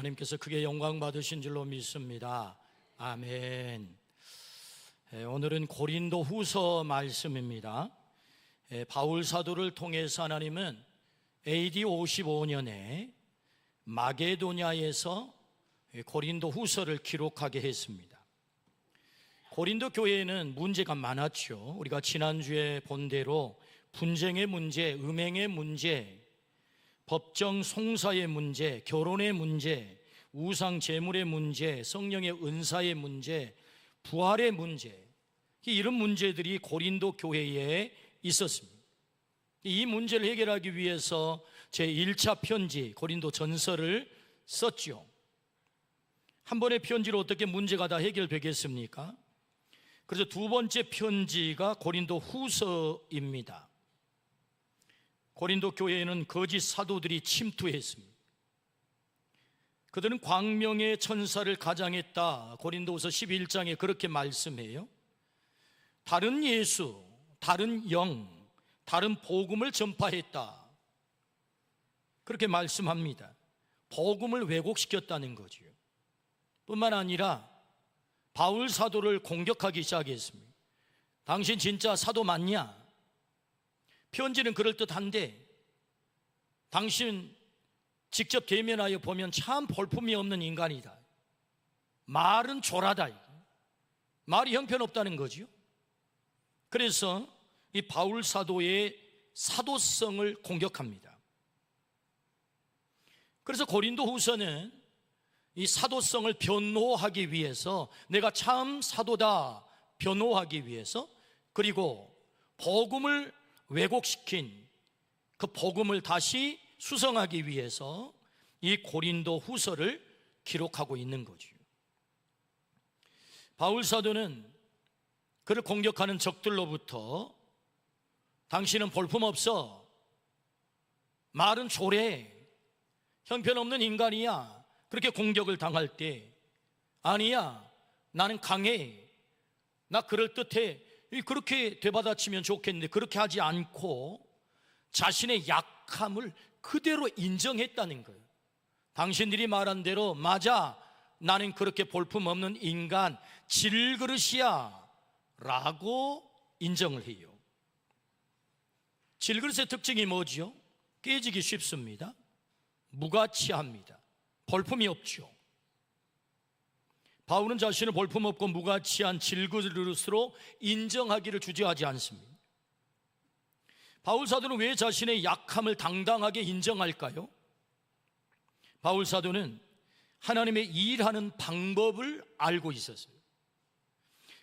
하나님께서 크게 영광 받으신 줄로 믿습니다. 아멘. 오늘은 고린도 후서 말씀입니다. 바울 사도를 통해서 하나님은 AD 55년에 마게도냐에서 고린도 후서를 기록하게 했습니다. 고린도 교회에는 문제가 많았죠. 우리가 지난주에 본 대로 분쟁의 문제, 음행의 문제, 법정 송사의 문제, 결혼의 문제, 우상 제물의 문제, 성령의 은사의 문제, 부활의 문제, 이런 문제들이 고린도 교회에 있었습니다. 이 문제를 해결하기 위해서 제1차 편지 고린도 전서를 썼죠. 한 번의 편지로 어떻게 문제가 다 해결되겠습니까? 그래서 두 번째 편지가 고린도 후서입니다. 고린도 교회에는 거짓 사도들이 침투했습니다. 그들은 광명의 천사를 가장했다. 고린도후서 11장에 그렇게 말씀해요. 다른 예수, 다른 영, 다른 복음을 전파했다. 그렇게 말씀합니다. 복음을 왜곡시켰다는 거죠. 뿐만 아니라 바울 사도를 공격하기 시작했습니다. 당신 진짜 사도 맞냐? 편지는 그럴듯한데 당신 직접 대면하여 보면 참 볼품이 없는 인간이다. 말은 조라다. 말이 형편없다는 거죠. 그래서 이 바울 사도의 사도성을 공격합니다. 그래서 고린도 후서는 이 사도성을 변호하기 위해서, 내가 참 사도다 변호하기 위해서, 그리고 복음을 왜곡시킨 그 복음을 다시 수성하기 위해서 이 고린도 후서를 기록하고 있는 거죠. 바울 사도는 그를 공격하는 적들로부터 당신은 볼품없어, 말은 조래, 형편없는 인간이야, 그렇게 공격을 당할 때, 아니야, 나는 강해, 나 그럴듯해, 그렇게 되받아치면 좋겠는데 그렇게 하지 않고 자신의 약함을 그대로 인정했다는 거예요. 당신들이 말한 대로 맞아, 나는 그렇게 볼품없는 인간, 질그릇이야 라고 인정을 해요. 질그릇의 특징이 뭐죠? 깨지기 쉽습니다. 무가치합니다. 볼품이 없죠. 바울은 자신을 볼품없고 무가치한 질그릇으로 인정하기를 주저하지 않습니다. 바울 사도는 왜 자신의 약함을 당당하게 인정할까요? 바울 사도는 하나님의 일하는 방법을 알고 있었어요.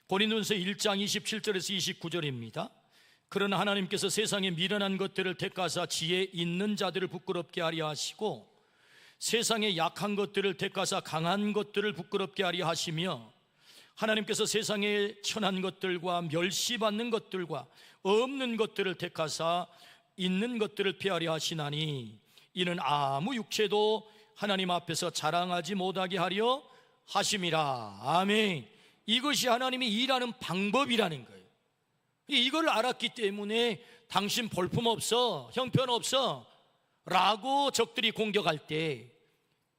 고린도전서 1장 27절에서 29절입니다. 그러나 하나님께서 세상에 미련한 것들을 택하사 지혜 있는 자들을 부끄럽게 하려 하시고, 세상에 약한 것들을 택하사 강한 것들을 부끄럽게 하려 하시며, 하나님께서 세상에 천한 것들과 멸시받는 것들과 없는 것들을 택하사 있는 것들을 피하려 하시나니, 이는 아무 육체도 하나님 앞에서 자랑하지 못하게 하려 하심이라. 아멘. 이것이 하나님이 일하는 방법이라는 거예요. 이걸 알았기 때문에 당신 볼품없어, 형편없어 라고 적들이 공격할 때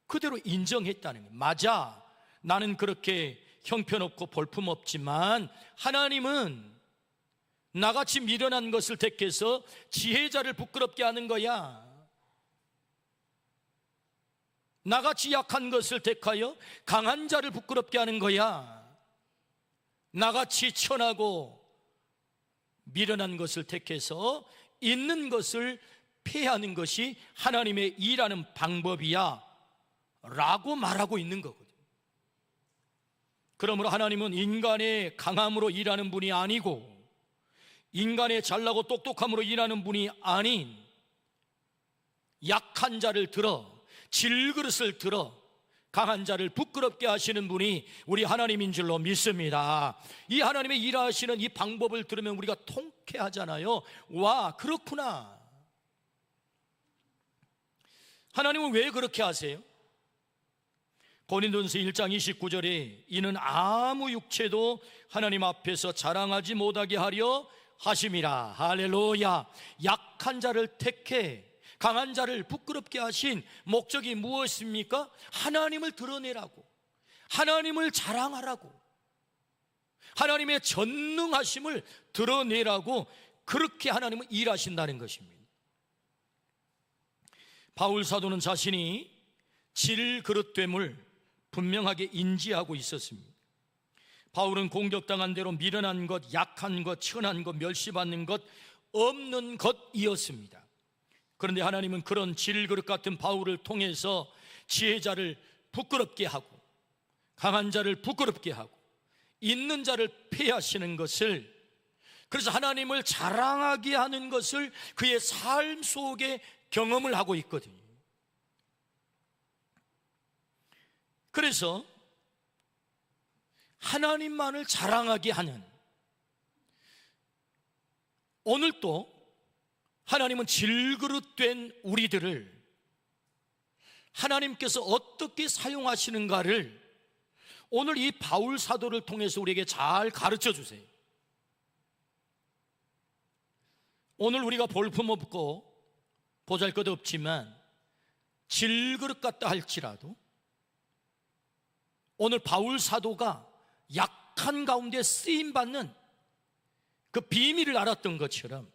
그대로 인정했다는 거예요. 맞아, 나는 그렇게 형편없고 볼품없지만 하나님은 나같이 미련한 것을 택해서 지혜자를 부끄럽게 하는 거야. 나같이 약한 것을 택하여 강한 자를 부끄럽게 하는 거야. 나같이 천하고 미련한 것을 택해서 있는 것을 폐하는 것이 하나님의 일하는 방법이야 라고 말하고 있는 거거든요. 그러므로 하나님은 인간의 강함으로 일하는 분이 아니고, 인간의 잘나고 똑똑함으로 일하는 분이 아닌, 약한 자를 들어, 질그릇을 들어 강한 자를 부끄럽게 하시는 분이 우리 하나님인 줄로 믿습니다. 이 하나님의 일하시는 이 방법을 들으면 우리가 통쾌하잖아요. 와, 그렇구나. 하나님은 왜 그렇게 하세요? 고린도전서 1장 29절에 이는 아무 육체도 하나님 앞에서 자랑하지 못하게 하려 하심이라. 할렐루야. 약한 자를 택해 강한 자를 부끄럽게 하신 목적이 무엇입니까? 하나님을 드러내라고, 하나님을 자랑하라고, 하나님의 전능하심을 드러내라고 그렇게 하나님은 일하신다는 것입니다. 바울 사도는 자신이 질그릇됨을 분명하게 인지하고 있었습니다. 바울은 공격당한 대로 미련한 것, 약한 것, 천한 것, 멸시받는 것, 없는 것이었습니다. 그런데 하나님은 그런 질그릇 같은 바울을 통해서 지혜자를 부끄럽게 하고, 강한 자를 부끄럽게 하고, 있는 자를 폐하시는 것을, 그래서 하나님을 자랑하게 하는 것을 그의 삶 속에 경험을 하고 있거든요. 그래서 하나님만을 자랑하게 하는, 오늘도 하나님은 질그릇된 우리들을 하나님께서 어떻게 사용하시는가를 오늘 이 바울 사도를 통해서 우리에게 잘 가르쳐 주세요. 오늘 우리가 볼품없고 보잘것없지만 질그릇 같다 할지라도 오늘 바울 사도가 약한 가운데 쓰임받는 그 비밀을 알았던 것처럼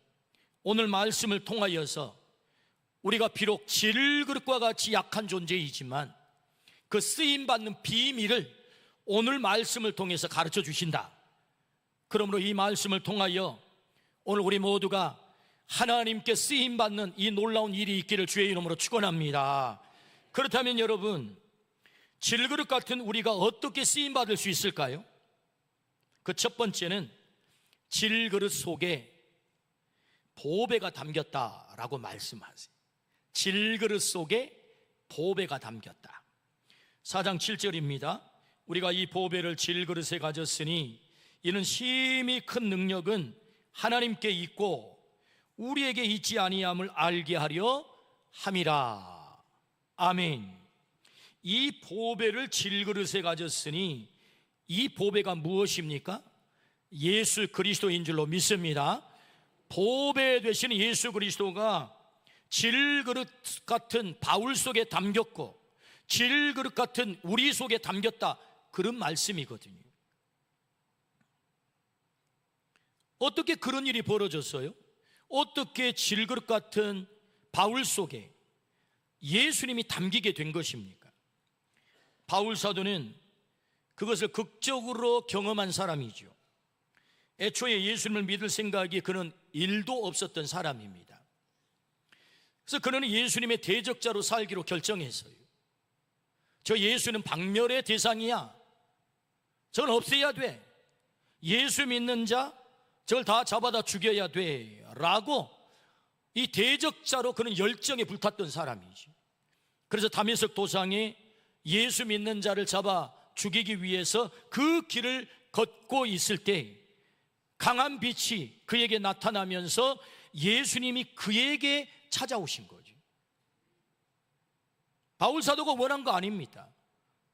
오늘 말씀을 통하여서 우리가 비록 질그릇과 같이 약한 존재이지만 그 쓰임받는 비밀을 오늘 말씀을 통해서 가르쳐 주신다. 그러므로 이 말씀을 통하여 오늘 우리 모두가 하나님께 쓰임받는 이 놀라운 일이 있기를 주의 이름으로 축원합니다. 그렇다면 여러분, 질그릇 같은 우리가 어떻게 쓰임받을 수 있을까요? 그 첫 번째는 질그릇 속에 보배가 담겼다라고 말씀하세요. 질그릇 속에 보배가 담겼다. 4장 7절입니다. 우리가 이 보배를 질그릇에 가졌으니 이는 심히 큰 능력은 하나님께 있고 우리에게 있지 아니함을 알게 하려 함이라. 아멘. 이 보배를 질그릇에 가졌으니 이 보배가 무엇입니까? 예수 그리스도인 줄로 믿습니다. 보배 되시는 예수 그리스도가 질그릇 같은 바울 속에 담겼고 질그릇 같은 우리 속에 담겼다, 그런 말씀이거든요. 어떻게 그런 일이 벌어졌어요? 어떻게 질그릇 같은 바울 속에 예수님이 담기게 된 것입니까? 바울 사도는 그것을 극적으로 경험한 사람이죠. 애초에 예수님을 믿을 생각이 그는 일도 없었던 사람입니다. 그래서 그는 예수님의 대적자로 살기로 결정했어요. 저 예수는 박멸의 대상이야, 저건 없애야 돼, 예수 믿는 자 저걸 다 잡아다 죽여야 돼 라고 이 대적자로 그는 열정에 불탔던 사람이지. 그래서 다메섹 도상에 예수 믿는 자를 잡아 죽이기 위해서 그 길을 걷고 있을 때 강한 빛이 그에게 나타나면서 예수님이 그에게 찾아오신 거죠. 바울 사도가 원한 거 아닙니다.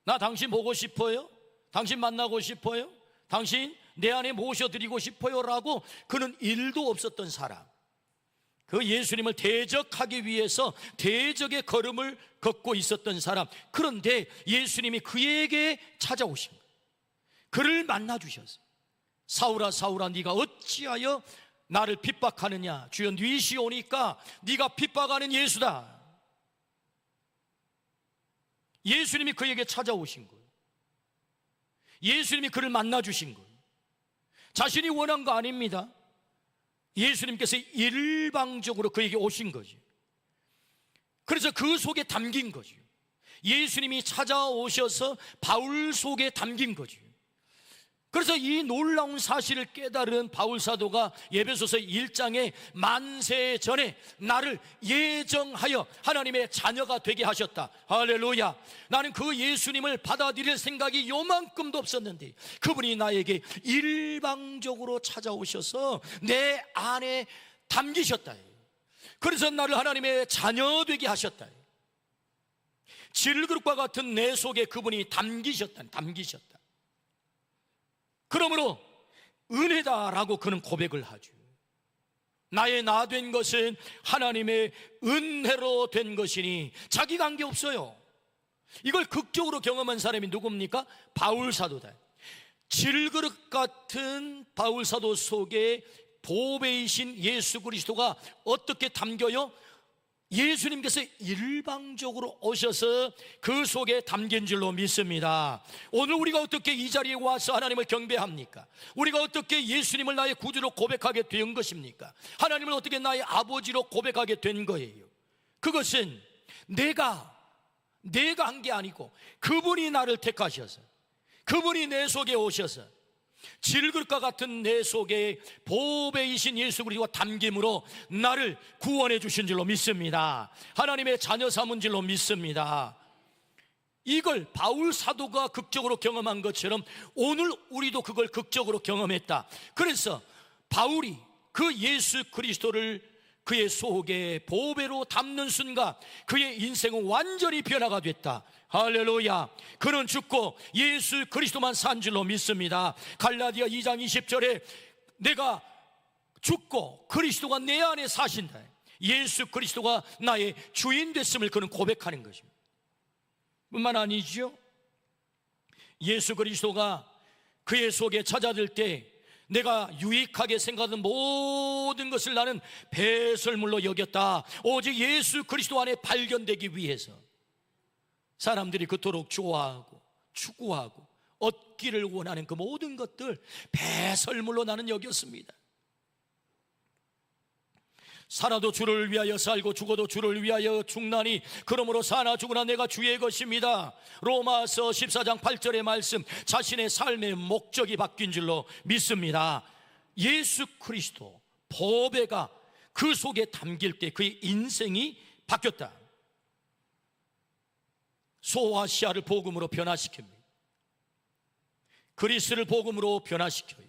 나 당신 보고 싶어요? 당신 만나고 싶어요? 당신 내 안에 모셔드리고 싶어요 라고 그는 일도 없었던 사람, 그 예수님을 대적하기 위해서 대적의 걸음을 걷고 있었던 사람. 그런데 예수님이 그에게 찾아오신 거예요. 그를 만나주셨어요. 사울아 사울아 네가 어찌하여 나를 핍박하느냐, 주여 뉘시오니까 네가 핍박하는 예수다. 예수님이 그에게 찾아오신 거예요. 예수님이 그를 만나주신 거예요. 자신이 원한 거 아닙니다. 예수님께서 일방적으로 그에게 오신 거죠. 그래서 그 속에 담긴 거죠. 예수님이 찾아오셔서 바울 속에 담긴 거죠. 그래서 이 놀라운 사실을 깨달은 바울 사도가 에베소서 1장에 만세 전에 나를 예정하여 하나님의 자녀가 되게 하셨다. 할렐루야. 나는 그 예수님을 받아들일 생각이 요만큼도 없었는데 그분이 나에게 일방적으로 찾아오셔서 내 안에 담기셨다. 그래서 나를 하나님의 자녀 되게 하셨다. 질그릇과 같은 내 속에 그분이 담기셨다. 그러므로 은혜다라고 그는 고백을 하죠. 나의 나 된 것은 하나님의 은혜로 된 것이니 자기 관계 없어요. 이걸 극적으로 경험한 사람이 누굽니까? 바울 사도다. 질그릇 같은 바울 사도 속에 보배이신 예수 그리스도가 어떻게 담겨요? 예수님께서 일방적으로 오셔서 그 속에 담긴 줄로 믿습니다. 오늘 우리가 어떻게 이 자리에 와서 하나님을 경배합니까? 우리가 어떻게 예수님을 나의 구주로 고백하게 된 것입니까? 하나님을 어떻게 나의 아버지로 고백하게 된 거예요? 그것은 내가 한 게 아니고 그분이 나를 택하셔서, 그분이 내 속에 오셔서 질그릇과 같은 내 속에 보배이신 예수 그리스도가 담김으로 나를 구원해 주신 줄로 믿습니다. 하나님의 자녀 삼은 줄로 믿습니다. 이걸 바울 사도가 극적으로 경험한 것처럼 오늘 우리도 그걸 극적으로 경험했다. 그래서 바울이 그 예수 그리스도를 그의 속에 보배로 담는 순간 그의 인생은 완전히 변화가 됐다. 할렐루야. 그는 죽고 예수 그리스도만 산 줄로 믿습니다. 갈라디아 2장 20절에 내가 죽고 그리스도가 내 안에 사신다. 예수 그리스도가 나의 주인 됐음을 그는 고백하는 것입니다. 뿐만 아니죠, 예수 그리스도가 그의 속에 찾아들 때 내가 유익하게 생각하는 모든 것을 나는 배설물로 여겼다. 오직 예수 그리스도 안에 발견되기 위해서 사람들이 그토록 좋아하고 추구하고 얻기를 원하는 그 모든 것들 배설물로 나는 여겼습니다. 살아도 주를 위하여 살고 죽어도 주를 위하여 죽나니 그러므로 사나 죽으나 내가 주의 것입니다. 로마서 14장 8절의 말씀, 자신의 삶의 목적이 바뀐 줄로 믿습니다. 예수 그리스도 보배가 그 속에 담길 때 그의 인생이 바뀌었다. 소아시아를 복음으로 변화시킵니다. 그리스를 복음으로 변화시켜요.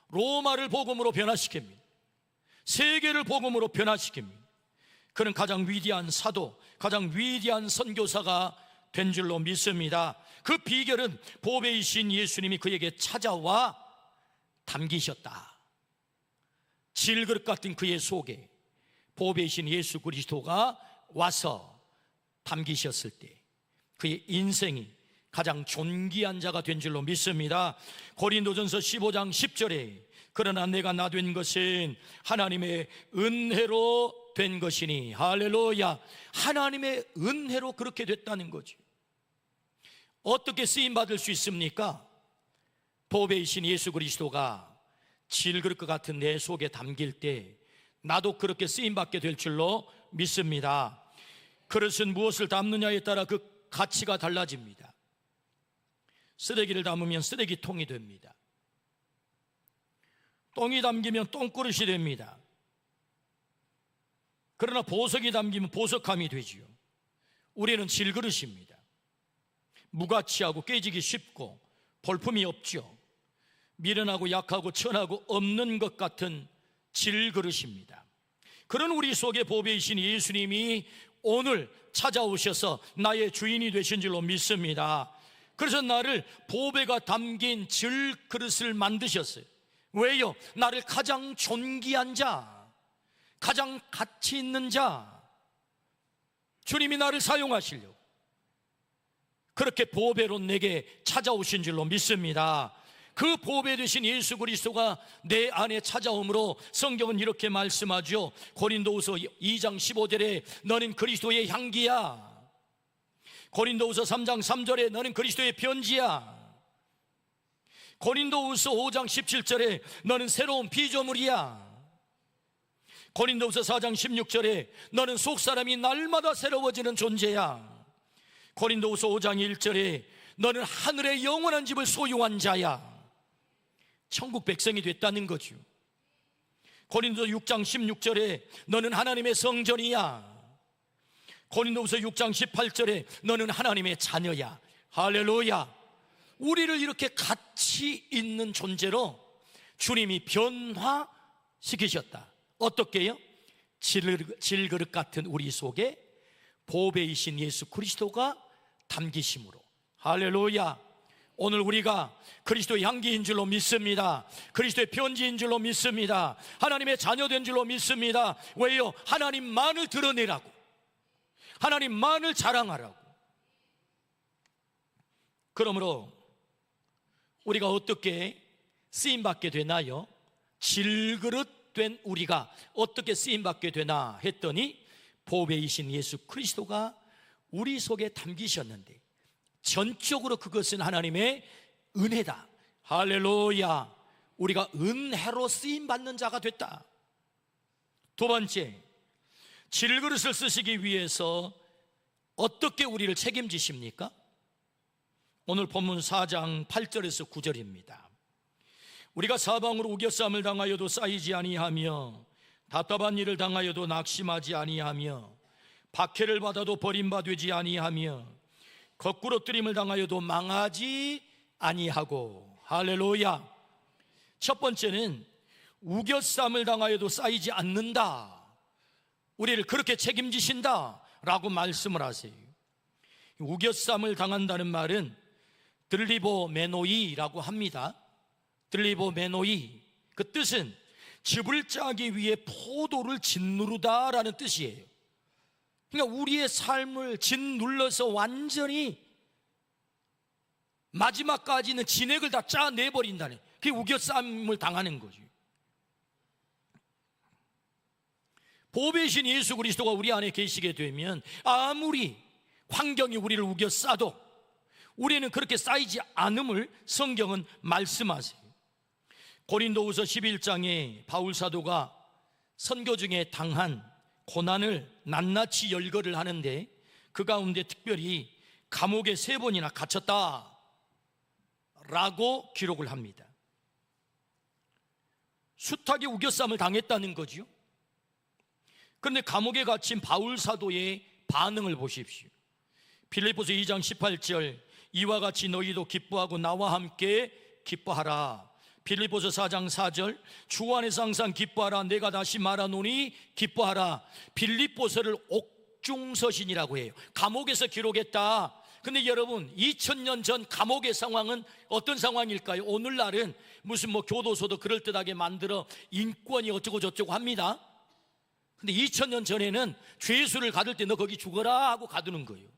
로마를 복음으로 변화시킵니다. 세계를 복음으로 변화시킵니다. 그는 가장 위대한 사도, 가장 위대한 선교사가 된 줄로 믿습니다. 그 비결은 보배이신 예수님이 그에게 찾아와 담기셨다. 질그릇 같은 그의 속에 보배이신 예수 그리스도가 와서 담기셨을 때 그의 인생이 가장 존귀한 자가 된 줄로 믿습니다. 고린도전서 15장 10절에 그러나 내가 나 된 것은 하나님의 은혜로 된 것이니, 할렐루야, 하나님의 은혜로 그렇게 됐다는 거지. 어떻게 쓰임받을 수 있습니까? 보배이신 예수 그리스도가 질그릇과 같은 내 속에 담길 때 나도 그렇게 쓰임받게 될 줄로 믿습니다. 그릇은 무엇을 담느냐에 따라 그 가치가 달라집니다. 쓰레기를 담으면 쓰레기통이 됩니다. 똥이 담기면 똥그릇이 됩니다. 그러나 보석이 담기면 보석함이 되지요. 우리는 질그릇입니다. 무가치하고 깨지기 쉽고 볼품이 없죠. 미련하고 약하고 천하고 없는 것 같은 질그릇입니다. 그런 우리 속에 보배이신 예수님이 오늘 찾아오셔서 나의 주인이 되신 줄로 믿습니다. 그래서 나를 보배가 담긴 질그릇을 만드셨어요. 왜요? 나를 가장 존귀한 자, 가장 가치 있는 자, 주님이 나를 사용하시려고 그렇게 보배로 내게 찾아오신 줄로 믿습니다. 그 보배 되신 예수 그리스도가 내 안에 찾아옴으로 성경은 이렇게 말씀하죠. 고린도후서 2장 15절에 너는 그리스도의 향기야. 고린도후서 3장 3절에 너는 그리스도의 편지야. 고린도후서 5장 17절에 너는 새로운 피조물이야. 고린도후서 4장 16절에 너는 속사람이 날마다 새로워지는 존재야. 고린도후서 5장 1절에 너는 하늘의 영원한 집을 소유한 자야. 천국 백성이 됐다는 거죠. 고린도서 6장 16절에 너는 하나님의 성전이야. 고린도후서 6장 18절에 너는 하나님의 자녀야. 할렐루야. 우리를 이렇게 가치 있는 존재로 주님이 변화시키셨다. 어떻게요? 질그릇 같은 우리 속에 보배이신 예수 그리스도가 담기심으로. 할렐루야. 오늘 우리가 그리스도의 향기인 줄로 믿습니다. 그리스도의 편지인 줄로 믿습니다. 하나님의 자녀된 줄로 믿습니다. 왜요? 하나님만을 드러내라고, 하나님만을 자랑하라고. 그러므로 우리가 어떻게 쓰임받게 되나요? 질그릇 된 우리가 어떻게 쓰임받게 되나 했더니 보배이신 예수 그리스도가 우리 속에 담기셨는데 전적으로 그것은 하나님의 은혜다. 할렐루야. 우리가 은혜로 쓰임받는 자가 됐다. 두 번째, 질그릇을 쓰시기 위해서 어떻게 우리를 책임지십니까? 오늘 본문 4장 8절에서 9절입니다. 우리가 사방으로 우겨쌈을 당하여도 쌓이지 아니하며 답답한 일을 당하여도 낙심하지 아니하며 박해를 받아도 버림바 되지 아니하며 거꾸로 뜨림을 당하여도 망하지 아니하고. 할렐루야. 첫 번째는 우겨쌈을 당하여도 쌓이지 않는다. 우리를 그렇게 책임지신다 라고 말씀을 하세요. 우겨쌈을 당한다는 말은 들리보메노이라고 합니다. 들리보메노이, 그 뜻은 즙을 짜기 위해 포도를 짓누르다라는 뜻이에요. 그러니까 우리의 삶을 짓눌러서 완전히 마지막까지는 진액을 다 짜내버린다는, 그게 우겨쌈을 당하는 거죠. 보배이신 예수 그리스도가 우리 안에 계시게 되면 아무리 환경이 우리를 우겨싸도 우리는 그렇게 쌓이지 않음을 성경은 말씀하세요. 고린도후서 11장에 바울 사도가 선교 중에 당한 고난을 낱낱이 열거를 하는데 그 가운데 특별히 감옥에 3번이나 갇혔다 라고 기록을 합니다. 숱하게 우겨쌈을 당했다는 거죠. 그런데 감옥에 갇힌 바울 사도의 반응을 보십시오. 빌립보서 2장 18절, 이와 같이 너희도 기뻐하고 나와 함께 기뻐하라. 빌립보서 4장 4절, 주 안에서 항상 기뻐하라. 내가 다시 말하노니 기뻐하라. 빌립보서를 옥중서신이라고 해요. 감옥에서 기록했다. 근데 여러분, 2000년 전 감옥의 상황은 어떤 상황일까요? 오늘날은 무슨 교도소도 그럴듯하게 만들어 인권이 어쩌고 저쩌고 합니다. 근데 2000년 전에는 죄수를 가둘 때 너 거기 죽어라 하고 가두는 거예요.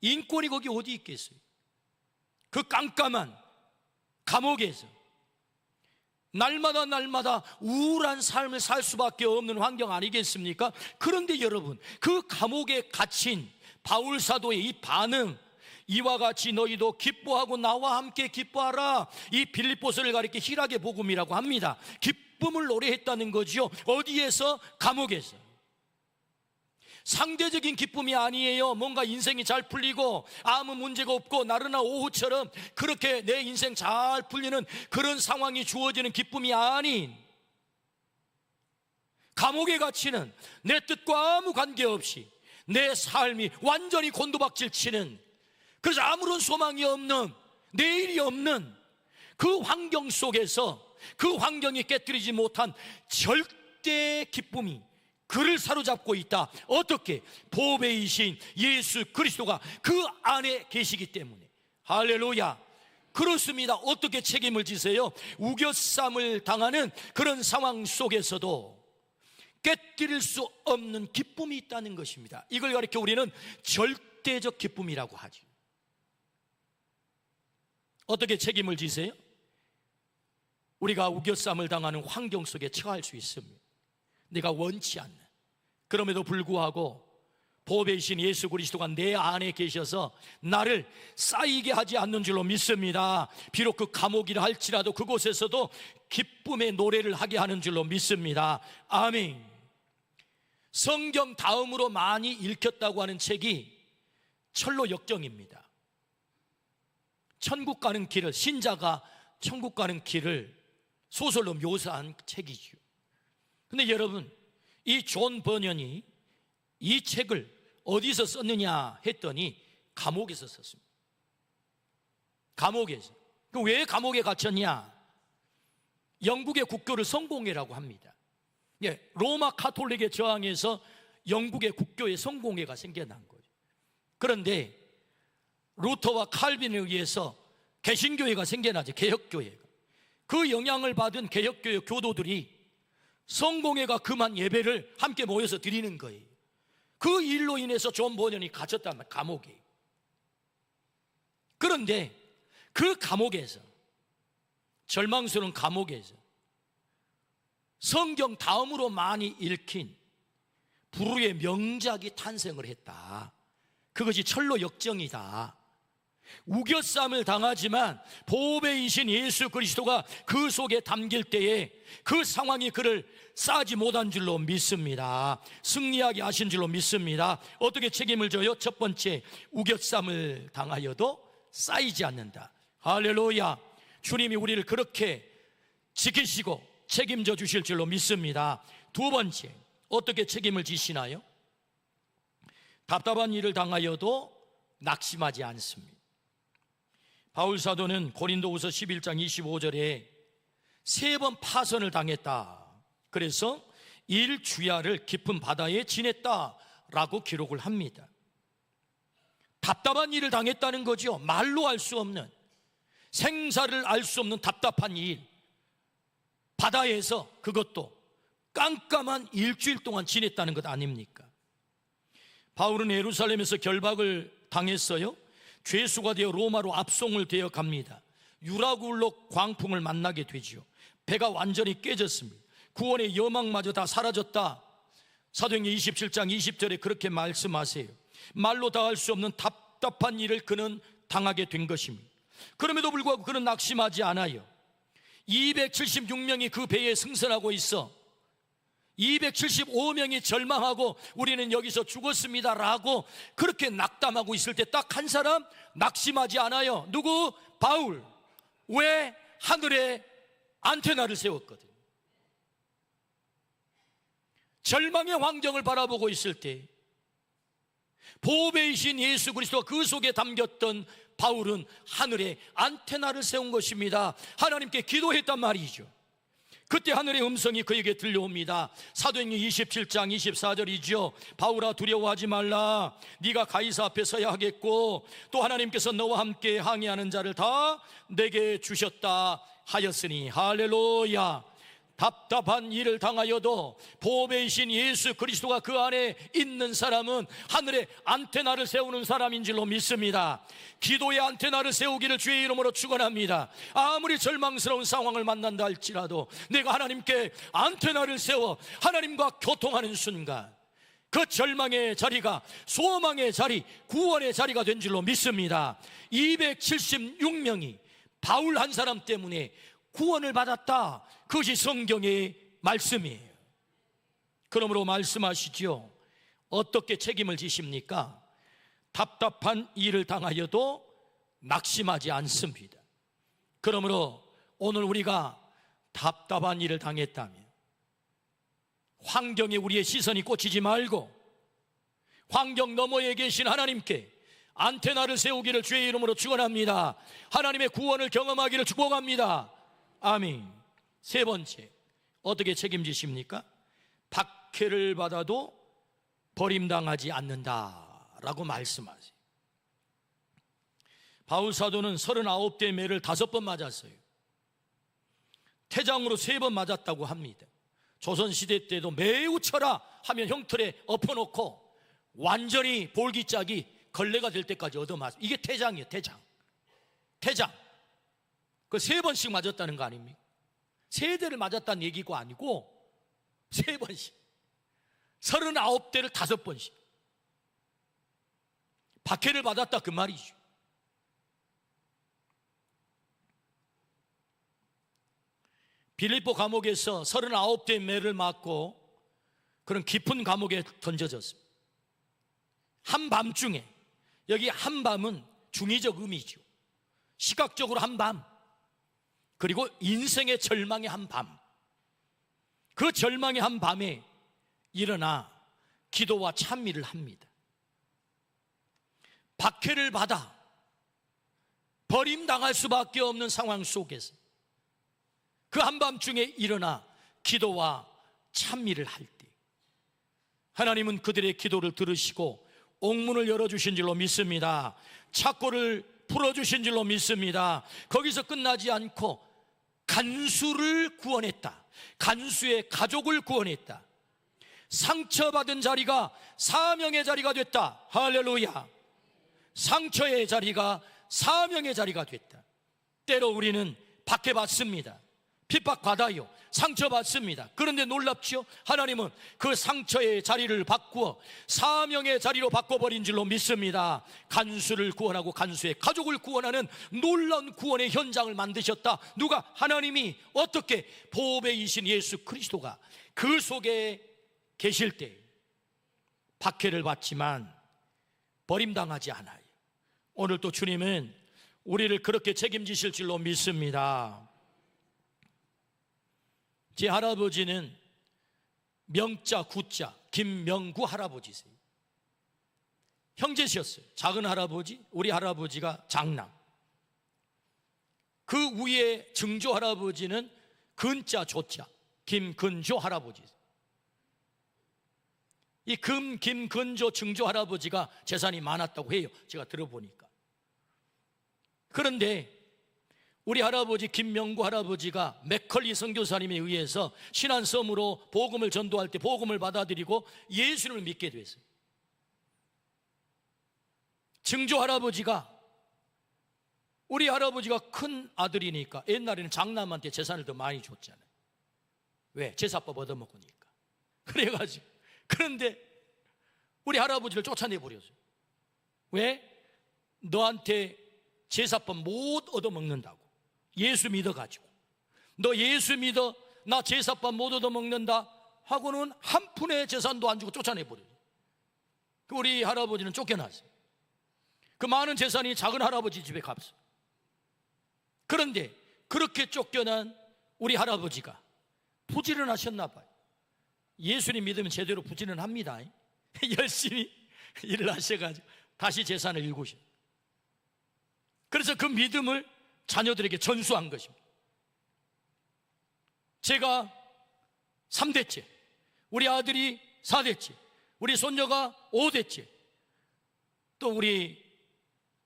인권이 거기 어디 있겠어요? 그 깜깜한 감옥에서 날마다 우울한 삶을 살 수밖에 없는 환경 아니겠습니까? 그런데 여러분, 그 감옥에 갇힌 바울 사도의 이 반응, 이와 같이 너희도 기뻐하고 나와 함께 기뻐하라. 이 빌립보서를 가리켜 희락의 복음이라고 합니다. 기쁨을 노래했다는 거죠. 어디에서? 감옥에서. 상대적인 기쁨이 아니에요. 뭔가 인생이 잘 풀리고 아무 문제가 없고 나른한 오후처럼 그렇게 내 인생 잘 풀리는 그런 상황이 주어지는 기쁨이 아닌, 감옥에 갇히는 내 뜻과 아무 관계없이 내 삶이 완전히 곤두박질 치는, 그래서 아무런 소망이 없는, 내일이 없는 그 환경 속에서 그 환경이 깨뜨리지 못한 절대 기쁨이 그를 사로잡고 있다. 어떻게? 보배이신 예수 그리스도가 그 안에 계시기 때문에. 할렐루야. 그렇습니다. 어떻게 책임을 지세요? 우겨쌈을 당하는 그런 상황 속에서도 깨뜨릴 수 없는 기쁨이 있다는 것입니다. 이걸 가리켜 우리는 절대적 기쁨이라고 하죠. 어떻게 책임을 지세요? 우리가 우겨쌈을 당하는 환경 속에 처할 수 있습니다. 내가 원치 않는, 그럼에도 불구하고 보배이신 예수 그리스도가 내 안에 계셔서 나를 쌓이게 하지 않는 줄로 믿습니다. 비록 그 감옥이라 할지라도 그곳에서도 기쁨의 노래를 하게 하는 줄로 믿습니다. 아멘. 성경 다음으로 많이 읽혔다고 하는 책이 철로 역정입니다. 천국 가는 길을, 신자가 천국 가는 길을 소설로 묘사한 책이죠. 근데 여러분, 이 존 버년이 이 책을 어디서 썼느냐 했더니 감옥에서 썼습니다. 감옥에서. 왜 감옥에 갇혔냐? 영국의 국교를 성공회라고 합니다. 예, 로마 카톨릭에 저항해서 영국의 국교에 성공회가 생겨난 거죠. 그런데 루터와 칼빈에 의해서 개신교회가 생겨나죠. 개혁교회가. 그 영향을 받은 개혁교회 교도들이 성공회가 금한 예배를 함께 모여서 드리는 거예요. 그 일로 인해서 존 버년이 갇혔단 말이에요. 감옥에. 그런데 그 감옥에서, 절망스러운 감옥에서 성경 다음으로 많이 읽힌 불후의 명작이 탄생을 했다. 그것이 철로 역정이다. 우겨쌈을 당하지만 보배이신 예수 그리스도가 그 속에 담길 때에 그 상황이 그를 싸지 못한 줄로 믿습니다. 승리하게 하신 줄로 믿습니다. 어떻게 책임을 져요? 첫 번째, 우겨쌈을 당하여도 쌓이지 않는다. 할렐루야. 주님이 우리를 그렇게 지키시고 책임져 주실 줄로 믿습니다. 두 번째, 어떻게 책임을 지시나요? 답답한 일을 당하여도 낙심하지 않습니다. 바울 사도는 고린도후서 11장 25절에 3번 파선을 당했다. 그래서 일주야를 깊은 바다에 지냈다라고 기록을 합니다. 답답한 일을 당했다는 거죠. 말로 알 수 없는, 생사를 알 수 없는 답답한 일, 바다에서 그것도 깜깜한 일주일 동안 지냈다는 것 아닙니까? 바울은 예루살렘에서 결박을 당했어요. 죄수가 되어 로마로 압송을 되어 갑니다. 유라굴로 광풍을 만나게 되죠. 배가 완전히 깨졌습니다. 구원의 여망마저 다 사라졌다. 사도행전 27장 20절에 그렇게 말씀하세요. 말로 다 할 수 없는 답답한 일을 그는 당하게 된 것입니다. 그럼에도 불구하고 그는 낙심하지 않아요. 276명이 그 배에 승선하고 있어 275명이 절망하고 우리는 여기서 죽었습니다 라고 그렇게 낙담하고 있을 때 딱 한 사람 낙심하지 않아요. 누구? 바울. 왜? 하늘에 안테나를 세웠거든. 절망의 환경을 바라보고 있을 때 보배이신 예수 그리스도가 그 속에 담겼던 바울은 하늘에 안테나를 세운 것입니다. 하나님께 기도했단 말이죠. 그때 하늘의 음성이 그에게 들려옵니다. 사도행전 27장 24절이죠. 바울아, 두려워하지 말라. 네가 가이사 앞에 서야 하겠고 또 하나님께서 너와 함께 항해하는 자를 다 내게 주셨다 하였으니. 할렐루야. 답답한 일을 당하여도 보배이신 예수 그리스도가 그 안에 있는 사람은 하늘에 안테나를 세우는 사람인 줄로 믿습니다. 기도의 안테나를 세우기를 주의 이름으로 축원합니다. 아무리 절망스러운 상황을 만난다 할지라도 내가 하나님께 안테나를 세워 하나님과 교통하는 순간 그 절망의 자리가 소망의 자리, 구원의 자리가 된 줄로 믿습니다. 276명이 바울 한 사람 때문에 구원을 받았다. 그것이 성경의 말씀이에요. 그러므로 말씀하시죠. 어떻게 책임을 지십니까? 답답한 일을 당하여도 낙심하지 않습니다. 그러므로 오늘 우리가 답답한 일을 당했다면 환경에 우리의 시선이 꽂히지 말고 환경 너머에 계신 하나님께 안테나를 세우기를 주의 이름으로 축원합니다. 하나님의 구원을 경험하기를 축복합니다. 아멘. 세 번째, 어떻게 책임지십니까? 박해를 받아도 버림당하지 않는다라고 말씀하세요. 바울 사도는 39대 매를 5번 맞았어요. 태장으로 3번 맞았다고 합니다. 조선시대 때도 매우 쳐라 하면 형틀에 엎어놓고 완전히 볼기짝이 걸레가 될 때까지 얻어맞아요. 이게 태장이에요. 태장. 그 3번씩 맞았다는 거 아닙니까? 3대를 맞았다는 얘기가 아니고 3번씩 39대를 5번씩 박해를 받았다 그 말이죠. 빌립보 감옥에서 39대 매를 맞고 그런 깊은 감옥에 던져졌습니다. 한밤중에, 여기 한밤은 중의적 의미죠. 시각적으로 한밤, 그리고 인생의 절망의 한밤, 그 절망의 한밤에 일어나 기도와 찬미를 합니다. 박해를 받아 버림당할 수밖에 없는 상황 속에서 그 한밤중에 일어나 기도와 찬미를 할 때 하나님은 그들의 기도를 들으시고 옥문을 열어주신 줄로 믿습니다. 착고를 풀어주신 줄로 믿습니다. 거기서 끝나지 않고 간수를 구원했다. 간수의 가족을 구원했다. 상처받은 자리가 사명의 자리가 됐다. 할렐루야. 상처의 자리가 사명의 자리가 됐다. 때로 우리는 박해받습니다. 핍박받아요. 상처받습니다. 그런데 놀랍죠? 하나님은 그 상처의 자리를 바꾸어 사명의 자리로 바꿔버린 줄로 믿습니다. 간수를 구원하고 간수의 가족을 구원하는 놀라운 구원의 현장을 만드셨다. 누가? 하나님이. 어떻게? 보배이신 예수 그리스도가 그 속에 계실 때 박해를 받지만 버림당하지 않아요. 오늘 또 주님은 우리를 그렇게 책임지실 줄로 믿습니다. 제 할아버지는 명자 구자 김명구 할아버지세요. 형제셨어요. 작은 할아버지, 우리 할아버지가 장남. 그 위에 증조 할아버지는 근자 조자 김근조 할아버지세요. 이 김근조 증조 할아버지가 재산이 많았다고 해요. 제가 들어보니까. 그런데 우리 할아버지 김명구 할아버지가 맥컬리 선교사님에 의해서 신안섬으로 복음을 전도할 때 복음을 받아들이고 예수를 믿게 됐어요. 증조 할아버지가, 우리 할아버지가 큰 아들이니까 옛날에는 장남한테 재산을 더 많이 줬잖아요. 왜? 제사법 얻어먹으니까. 그래가지고, 그런데 우리 할아버지를 쫓아내버렸어요. 왜? 너한테 제사법 못 얻어먹는다고. 예수 믿어가지고 너 예수 믿어, 나 제사밥 못 얻어먹는다 하고는 한 푼의 재산도 안 주고 쫓아내버려요. 우리 할아버지는 쫓겨났어요. 그 많은 재산이 작은 할아버지 집에 갔어요. 그런데 그렇게 쫓겨난 우리 할아버지가 부지런하셨나 봐요. 예수님 믿으면 제대로 부지런합니다. 열심히 일을 하셔가지고 다시 재산을 일구셔요. 그래서 그 믿음을 자녀들에게 전수한 것입니다. 제가 3대째, 우리 아들이 4대째, 우리 손녀가 5대째, 또 우리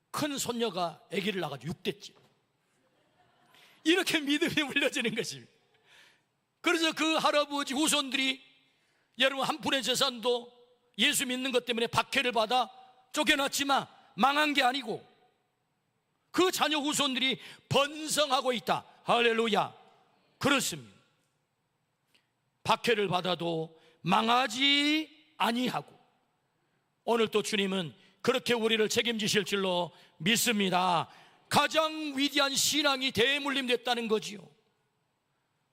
큰 손녀가 아기를 낳아가지고 6대째. 이렇게 믿음이 물려지는 것입니다. 그래서 그 할아버지 후손들이 여러분 한 푼의 재산도 예수 믿는 것 때문에 박해를 받아 쫓겨났지만 망한 게 아니고 그 자녀 후손들이 번성하고 있다. 할렐루야. 그렇습니다. 박해를 받아도 망하지 아니하고 오늘 또 주님은 그렇게 우리를 책임지실 줄로 믿습니다. 가장 위대한 신앙이 대물림됐다는 거지요.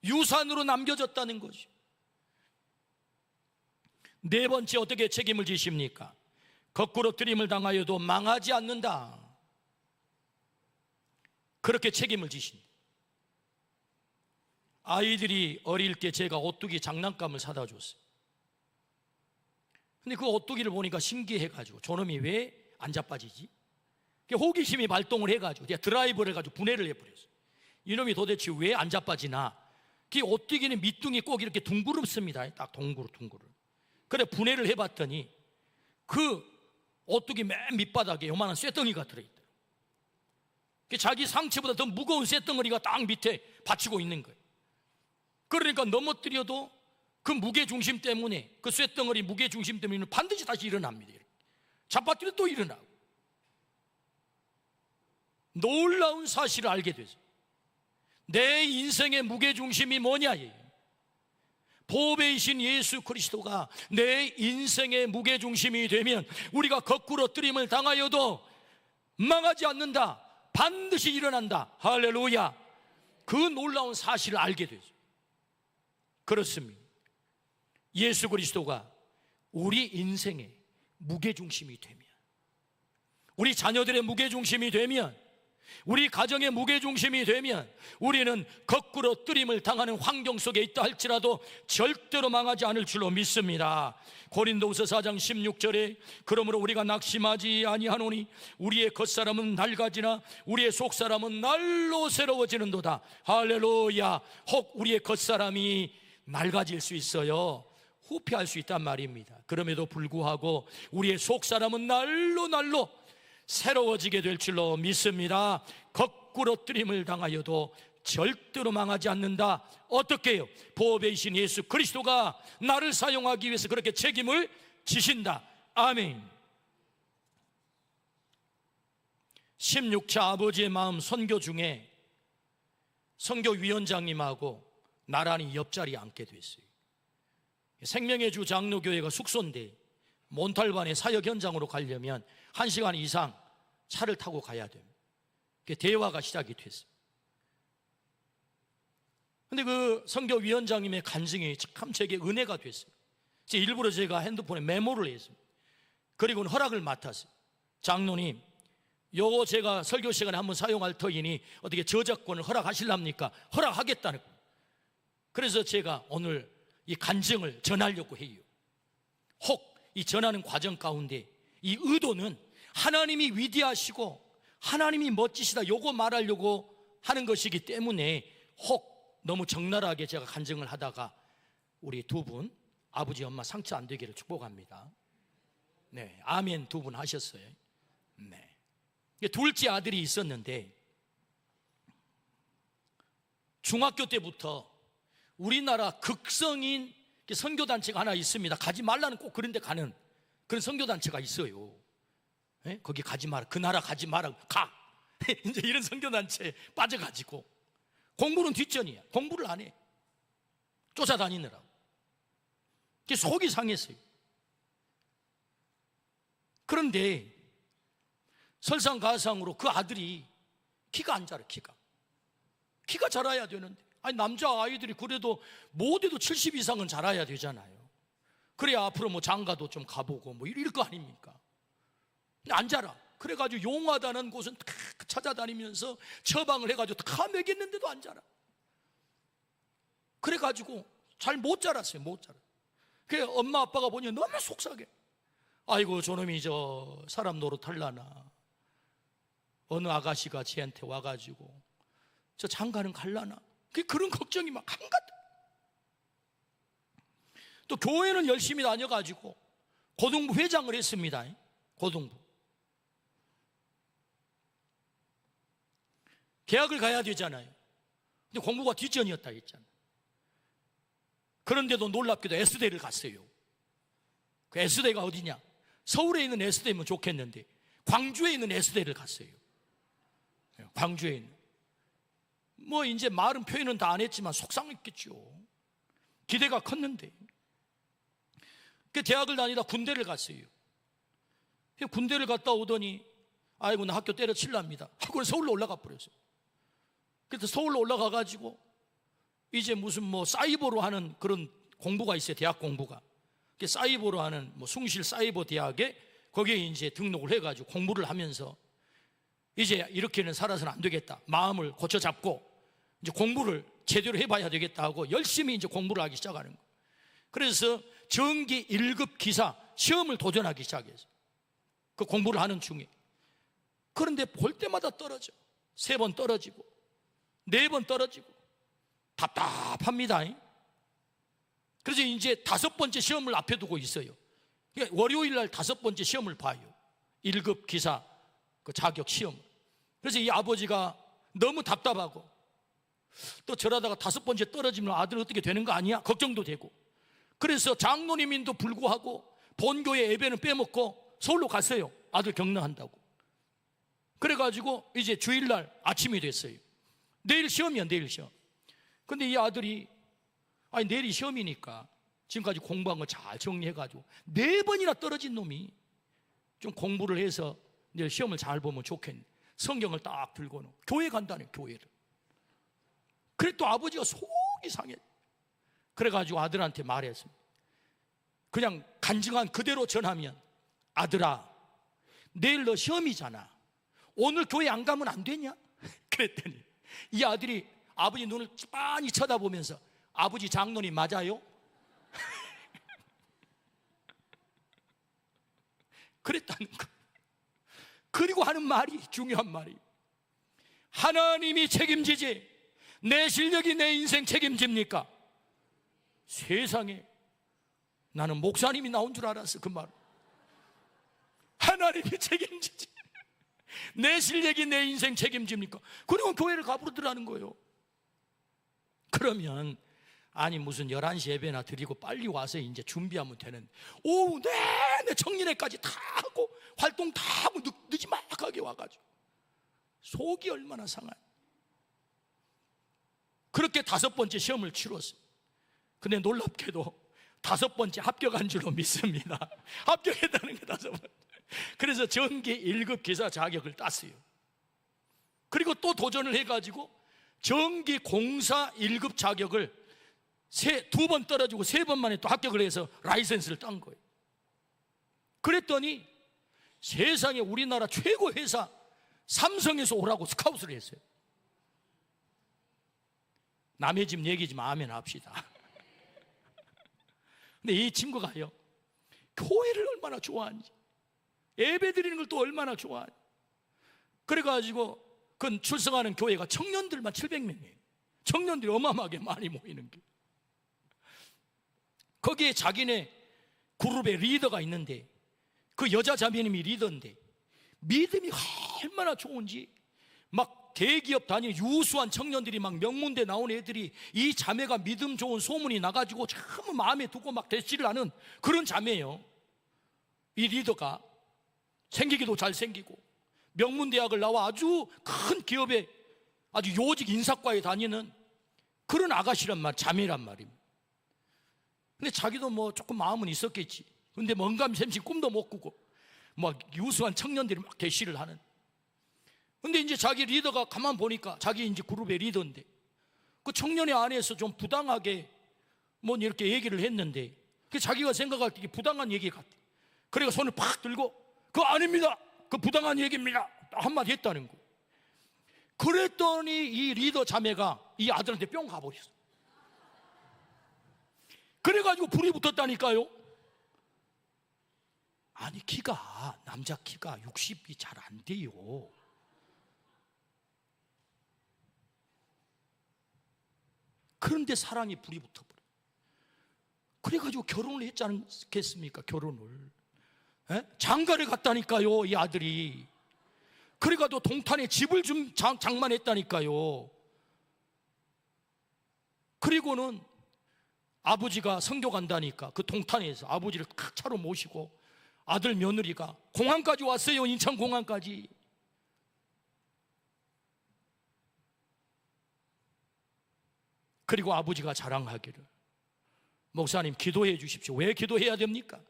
유산으로 남겨졌다는 거죠. 네 번째, 어떻게 책임을 지십니까? 거꾸로 들임을 당하여도 망하지 않는다. 그렇게 책임을 지신다. 아이들이 어릴 때 제가 오뚜기 장난감을 사다 줬어요. 근데 그 오뚜기를 보니까 신기해가지고 저놈이 왜 안 자빠지지? 호기심이 발동을 해가지고 제가 드라이브를 해가지고 분해를 해버렸어요. 이놈이 도대체 왜 안 자빠지나? 그 오뚜기는 밑둥이 꼭 이렇게 둥그렇습니다. 딱 둥그러. 그래 분해를 해봤더니 그 오뚜기 맨 밑바닥에 요만한 쇠덩이가 들어있다. 자기 상체보다 더 무거운 쇳덩어리가 딱 밑에 받치고 있는 거예요. 그러니까 넘어뜨려도 그 무게중심 때문에, 그 쇳덩어리 무게중심 때문에 반드시 다시 일어납니다. 잡아뜨려 또 일어나고. 놀라운 사실을 알게 되죠. 내 인생의 무게중심이 뭐냐? 보배이신 예수 그리스도가 내 인생의 무게중심이 되면 우리가 거꾸로 뜨림을 당하여도 망하지 않는다. 반드시 일어난다. 할렐루야. 그 놀라운 사실을 알게 되죠. 그렇습니다. 예수 그리스도가 우리 인생의 무게중심이 되면, 우리 자녀들의 무게중심이 되면, 우리 가정의 무게중심이 되면 우리는 거꾸로 뜨림을 당하는 환경 속에 있다 할지라도 절대로 망하지 않을 줄로 믿습니다. 고린도후서 4장 16절에 그러므로 우리가 낙심하지 아니하노니 우리의 겉사람은 낡아지나 우리의 속사람은 날로 새로워지는도다. 할렐루야. 혹 우리의 겉사람이 낡아질 수 있어요. 후패할 수 있단 말입니다. 그럼에도 불구하고 우리의 속사람은 날로 새로워지게 될 줄로 믿습니다. 거꾸로뜨림을 당하여도 절대로 망하지 않는다. 어떻게 해요? 보배이신 예수 그리스도가 나를 사용하기 위해서 그렇게 책임을 지신다. 아멘. 16차 아버지의 마음 선교 중에 선교위원장님하고 나란히 옆자리에 앉게 됐어요. 생명의 주 장로교회가 숙소인데 몬탈반의 사역 현장으로 가려면 1시간 이상 차를 타고 가야 됩니다. 대화가 시작이 됐어요. 근데 그 선교위원장님의 간증이 참 제게 은혜가 됐어요. 일부러 제가 핸드폰에 메모를 했습니다. 그리고는 허락을 맡았어요. 장로님, 요거 제가 설교 시간에 한번 사용할 터이니 어떻게 저작권을 허락하실랍니까? 허락하겠다는 거예요. 그래서 제가 오늘 이 간증을 전하려고 해요. 혹 이 전하는 과정 가운데 이 의도는 하나님이 위대하시고 하나님이 멋지시다 요거 말하려고 하는 것이기 때문에 혹 너무 적나라하게 제가 간증을 하다가 우리 두 분 아버지 엄마 상처 안 되기를 축복합니다. 네, 아멘 두 분 하셨어요. 네. 둘째 아들이 있었는데 중학교 때부터 우리나라 극성인 선교단체가 하나 있습니다. 가지 말라는 꼭 그런 데 가는 그런 선교단체가 있어요. 네? 거기 가지 마라, 그 나라 가지 마라, 가. 이제 이런 선교단체에 빠져가지고 공부는 뒷전이야. 공부를 안 해. 쫓아다니느라고. 속이 상했어요. 그런데 설상가상으로 그 아들이 키가 안 자라. 키가 자라야 되는데 아니 남자 아이들이 그래도 못해도 70 이상은 자라야 되잖아요. 그래야 앞으로 뭐 장가도 좀 가보고 뭐 이럴 거 아닙니까? 근데 안 자라. 그래가지고 용하다는 곳은 다 찾아다니면서 처방을 해가지고 다 먹였는데도 안 자라. 그래가지고 잘 못 자랐어요. 못 자라. 그래 엄마 아빠가 보니 너무 속상해. 아이고 저놈이 저 사람 노릇하려나, 어느 아가씨가 쟤한테 와가지고 저 장가는 갈라나, 그런 걱정이 막 한가득. 또 교회는 열심히 다녀가지고 고등부 회장을 했습니다. 고등부 대학을 가야 되잖아요. 근데 공부가 뒷전이었다 했잖아요. 그런데도 놀랍게도 S대를 갔어요. 그 S대가 어디냐? 서울에 있는 S대면 좋겠는데 광주에 있는 S대를 갔어요. 광주에 있는. 뭐 이제 말은 표현은 다 안 했지만 속상했겠죠. 기대가 컸는데. 그 대학을 다니다 군대를 갔어요. 군대를 갔다 오더니 아이고 나 학교 때려칠랍니다 하고 서울로 올라가 버렸어요. 그래서 서울로 올라가 가지고 이제 무슨 뭐 사이버로 하는 그런 공부가 있어요. 대학 공부가. 사이버로 하는 뭐 숭실 사이버 대학에 거기에 이제 등록을 해가지고 공부를 하면서 이제 이렇게는 살아서는 안 되겠다. 마음을 고쳐 잡고 이제 공부를 제대로 해봐야 되겠다 하고 열심히 이제 공부를 하기 시작하는 거예요. 그래서 정기 1급 기사 시험을 도전하기 시작했어요. 그 공부를 하는 중에. 그런데 볼 때마다 떨어져. 3번 떨어지고 4번 떨어지고 답답합니다. 그래서 이제 5번째 시험을 앞에 두고 있어요. 월요일 날 5번째 시험을 봐요. 1급 기사 그 자격 시험. 그래서 이 아버지가 너무 답답하고 또 저러다가 5번째 떨어지면 아들 어떻게 되는 거 아니야? 걱정도 되고. 그래서 장로님인도 불구하고 본교회 예배는 빼먹고 서울로 갔어요. 아들 격려한다고. 그래가지고 이제 주일날 아침이 됐어요. 내일 시험이야, 내일 시험. 근데 이 아들이 아니 내일이 시험이니까 지금까지 공부한 거 잘 정리해가지고 4번이나 떨어진 놈이 좀 공부를 해서 내일 시험을 잘 보면 좋겠네. 성경을 딱 들고는 교회 간다네, 교회를. 그래 또 아버지가 속이 상해. 그래가지고 아들한테 말했습니다. 그냥 간증한 그대로 전하면 아들아 내일 너 시험이잖아. 오늘 교회 안 가면 안 되냐? 그랬더니 이 아들이 아버지 눈을 빤히 쳐다보면서 아버지 장로님 맞아요? 그랬다는 거. 그리고 하는 말이 중요한 말이 하나님이 책임지지 내 실력이 내 인생 책임집니까? 세상에 나는 목사님이 나온 줄 알았어. 그 말 하나님이 책임지지 내 실력이 내 인생 책임집니까? 그리고 교회를 가부르더라는 거예요. 그러면 아니 무슨 11시 예배나 드리고 빨리 와서 이제 준비하면 되는, 오후 내내 청년회까지 다 하고 활동 다 하고 늦지막하게 와가지고 속이 얼마나 상한. 그렇게 5번째 시험을 치렀어요. 근데 놀랍게도 5번째 합격한 줄로 믿습니다. 합격했다는 게 5번째. 그래서 전기 1급 기사 자격을 땄어요. 그리고 또 도전을 해가지고 전기 공사 1급 자격을 2번 떨어지고 3번 만에 또 합격을 해서 라이센스를 딴 거예요. 그랬더니 세상에 우리나라 최고 회사 삼성에서 오라고 스카웃을 했어요. 남의 집 얘기지만 아멘 합시다. 근데 이 친구가요, 교회를 얼마나 좋아하는지, 예배 드리는 걸 또 얼마나 좋아하는지. 그래가지고 그 출석하는 교회가 청년들만 700명이에요. 청년들이 어마어마하게 많이 모이는 게. 거기에 자기네 그룹의 리더가 있는데, 그 여자 자매님이 리더인데 믿음이 얼마나 좋은지, 막 대기업 다니는 유수한 청년들이 막 명문대 나온 애들이 이 자매가 믿음 좋은 소문이 나가지고 참 마음에 두고 막 대시를 하는 그런 자매예요. 이 리더가 생기기도 잘생기고 명문대학을 나와 아주 큰 기업에 아주 요직 인사과에 다니는 그런 아가씨란 말, 자매란 말입니다. 근데 자기도 뭐 조금 마음은 있었겠지. 근데 뭔감샘씨 꿈도 못 꾸고 막 유수한 청년들이 막 대시를 하는. 근데 이제 자기 리더가 가만 보니까 자기 이제 그룹의 리더인데 그 청년의 안에서 좀 부당하게 뭐 이렇게 얘기를 했는데, 그 자기가 생각할 때 이게 부당한 얘기 같아. 그래가 손을 팍 들고 그거 아닙니다, 그 부당한 얘기입니다 한마디 했다는 거. 그랬더니 이 리더 자매가 이 아들한테 뿅 가버렸어. 그래가지고 불이 붙었다니까요. 아니 키가, 남자 키가 60이 잘 안 돼요. 그런데 사랑이 불이 붙어버려. 그래가지고 결혼을 했지 않겠습니까? 결혼을 장가를 갔다니까요, 이 아들이. 그래가지고 동탄에 집을 좀 장만했다니까요. 그리고는 아버지가 선교 간다니까 그 동탄에서 아버지를 탁 차로 모시고 아들 며느리가 공항까지 왔어요. 인천공항까지. 그리고 아버지가 자랑하기를, 목사님 기도해 주십시오. 왜 기도해야 됩니까?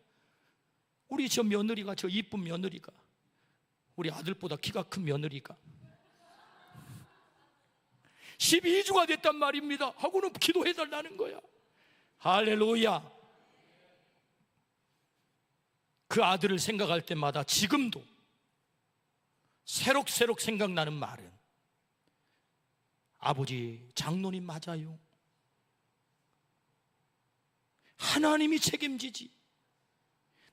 우리 저 며느리가, 저 이쁜 며느리가, 우리 아들보다 키가 큰 며느리가 12주가 됐단 말입니다 하고는 기도해 달라는 거야. 할렐루야. 그 아들을 생각할 때마다 지금도 새록새록 생각나는 말은, 아버지 장로님 맞아요. 하나님이 책임지지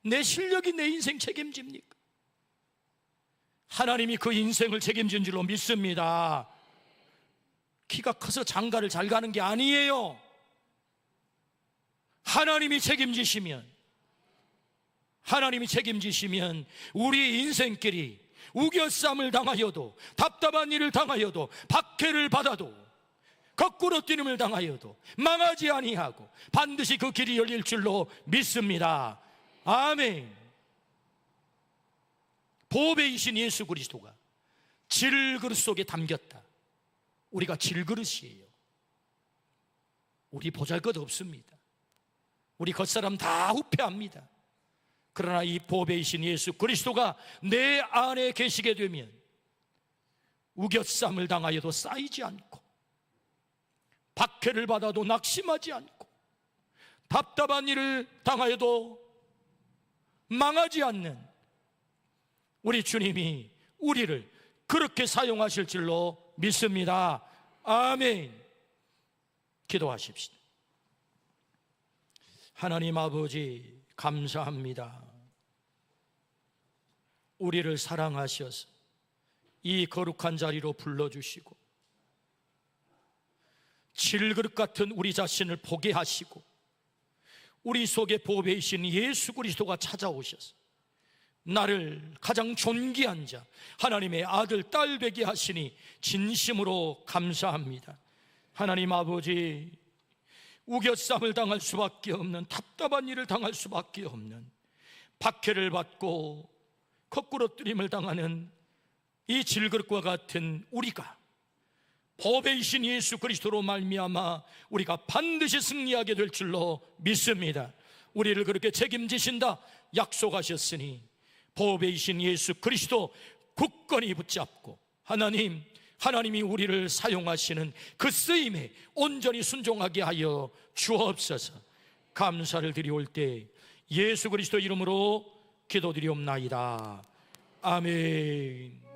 내 실력이 내 인생 책임집니까? 하나님이 그 인생을 책임진 줄로 믿습니다. 키가 커서 장가를 잘 가는 게 아니에요. 하나님이 책임지시면 우리 인생길이 우겨쌈을 당하여도, 답답한 일을 당하여도, 박해를 받아도, 거꾸로 뛰림을 당하여도 망하지 아니하고 반드시 그 길이 열릴 줄로 믿습니다. 아멘. 보배이신 예수 그리스도가 질그릇 속에 담겼다. 우리가 질그릇이에요. 우리 보잘것 없습니다. 우리 겉사람 다 후패합니다. 그러나 이 보배이신 예수 그리스도가 내 안에 계시게 되면 우겨쌈을 당하여도 쌓이지 않고, 박해를 받아도 낙심하지 않고, 답답한 일을 당하여도 망하지 않는 우리 주님이 우리를 그렇게 사용하실 줄로 믿습니다. 아멘. 기도하십시다. 하나님 아버지 감사합니다. 우리를 사랑하셔서 이 거룩한 자리로 불러주시고 질그릇 같은 우리 자신을 보게 하시고 우리 속에 보배이신 예수 그리스도가 찾아오셔서 나를 가장 존귀한 자, 하나님의 아들, 딸 되게 하시니 진심으로 감사합니다. 하나님 아버지, 우겨쌈을 당할 수밖에 없는, 답답한 일을 당할 수밖에 없는, 박해를 받고 거꾸로뜨림을 당하는 이 질그릇과 같은 우리가 법의 이신 예수 그리스도로 말미암아 우리가 반드시 승리하게 될 줄로 믿습니다. 우리를 그렇게 책임지신다 약속하셨으니 법의 이신 예수 그리스도 굳건히 붙잡고 하나님이 우리를 사용하시는 그 쓰임에 온전히 순종하게 하여 주옵소서. 감사를 드리올 때 예수 그리스도 이름으로 기도드리옵나이다. 아멘.